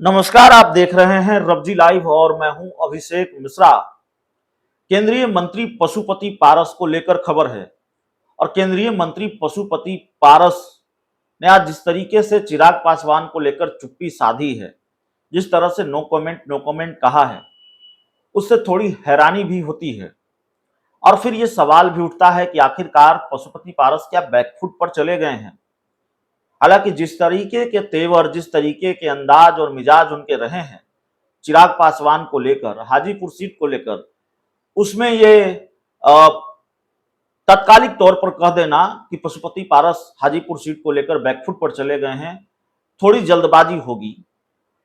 नमस्कार, आप देख रहे हैं रब्जी लाइव और मैं हूं अभिषेक मिश्रा। केंद्रीय मंत्री पशुपति पारस को लेकर खबर है और केंद्रीय मंत्री पशुपति पारस ने आज जिस तरीके से चिराग पासवान को लेकर चुप्पी साधी है, जिस तरह से नो कमेंट कहा है, उससे थोड़ी हैरानी भी होती है। और फिर ये सवाल भी उठता है कि आखिरकार पशुपति पारस क्या बैकफुट पर चले गए हैं। हालांकि जिस तरीके के तेवर, जिस तरीके के अंदाज और मिजाज उनके रहे हैं चिराग पासवान को लेकर, हाजीपुर सीट को लेकर, उसमें ये तत्कालिक तौर पर कह देना कि पशुपति पारस हाजीपुर सीट को लेकर बैकफुट पर चले गए हैं, थोड़ी जल्दबाजी होगी।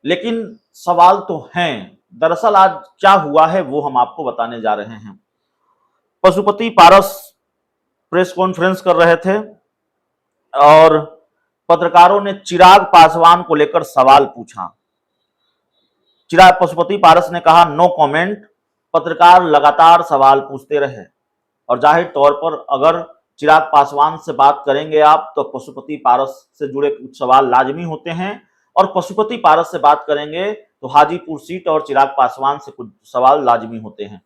लेकिन सवाल तो हैं। दरअसल आज क्या हुआ है वो हम आपको बताने जा रहे हैं। पशुपति पारस प्रेस कॉन्फ्रेंस कर रहे थे और पत्रकारों ने चिराग पासवान को लेकर सवाल पूछा। चिराग पशुपति पारस ने कहा नो कमेंट। पत्रकार लगातार सवाल पूछते रहे और जाहिर तौर पर अगर चिराग पासवान से बात करेंगे आप तो पशुपति पारस से जुड़े कुछ सवाल लाजमी होते हैं और पशुपति पारस से बात करेंगे तो हाजीपुर सीट और चिराग पासवान से कुछ सवाल लाजमी होते हैं।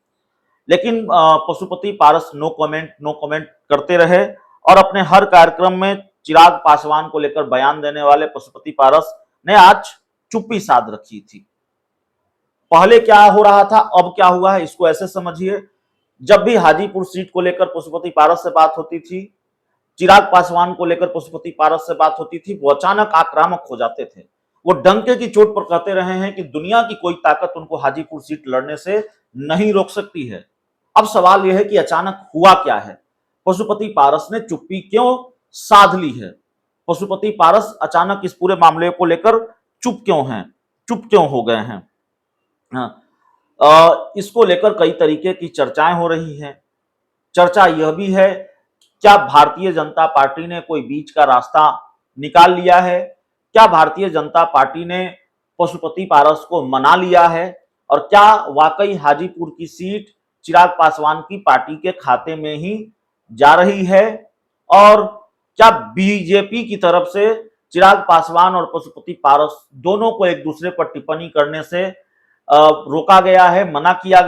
लेकिन पशुपति पारस नो कमेंट करते रहे और अपने हर कार्यक्रम में चिराग पासवान को लेकर बयान देने वाले पशुपति पारस ने आज चुप्पी साध रखी थी। पहले क्या हो रहा था, अब क्या हुआ है, इसको ऐसे समझिए। जब भी हाजीपुर सीट को लेकर पशुपति पारस से बात होती थी, चिराग पासवान को लेकर पशुपति पारस से बात होती थी, वो अचानक आक्रामक हो जाते थे। वो डंके की चोट पर कहते रहे हैं कि दुनिया की कोई ताकत उनको हाजीपुर सीट लड़ने से नहीं रोक सकती है। अब सवाल यह है कि अचानक हुआ क्या है, पशुपति पारस ने चुप्पी क्यों साध ली है, पशुपति पारस अचानक इस पूरे मामले को लेकर चुप क्यों हो गए हैं। इसको लेकर कई तरीके की चर्चाएं हो रही हैं। चर्चा यह भी है क्या भारतीय जनता पार्टी ने कोई बीच का रास्ता निकाल लिया है, क्या भारतीय जनता पार्टी ने पशुपति पारस को मना लिया है और क्या वाकई हाजीपुर की सीट चिराग पासवान की पार्टी के खाते में ही जा रही है और क्या बीजेपी की तरफ से चिराग पासवान और पशुपति पारस दोनों को एक दूसरे पर टिप्पणी करने से रोका गया है, मना किया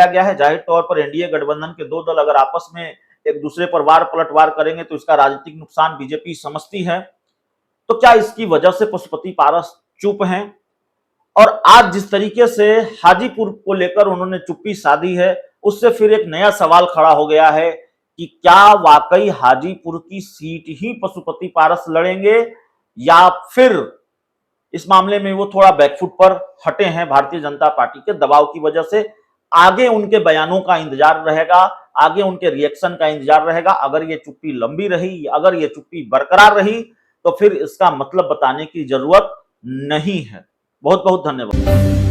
गया है। जाहिर तौर पर एनडीए गठबंधन के दो दल अगर आपस में एक दूसरे पर वार पलटवार करेंगे तो इसका राजनीतिक नुकसान बीजेपी समझती है। तो क्या इसकी वजह से पशुपति पारस चुप हैं? और आज जिस तरीके से हाजीपुर को लेकर उन्होंने चुप्पी साधी है, उससे फिर एक नया सवाल खड़ा हो गया है कि क्या वाकई हाजीपुर की सीट ही पशुपति पारस लड़ेंगे या फिर इस मामले में वो थोड़ा बैकफुट पर हटे हैं भारतीय जनता पार्टी के दबाव की वजह से। आगे उनके बयानों का इंतजार रहेगा, आगे उनके रिएक्शन का इंतजार रहेगा। अगर ये चुप्पी लंबी रही, अगर ये चुप्पी बरकरार रही तो फिर इसका मतलब बताने की जरूरत नहीं है। बहुत बहुत धन्यवाद।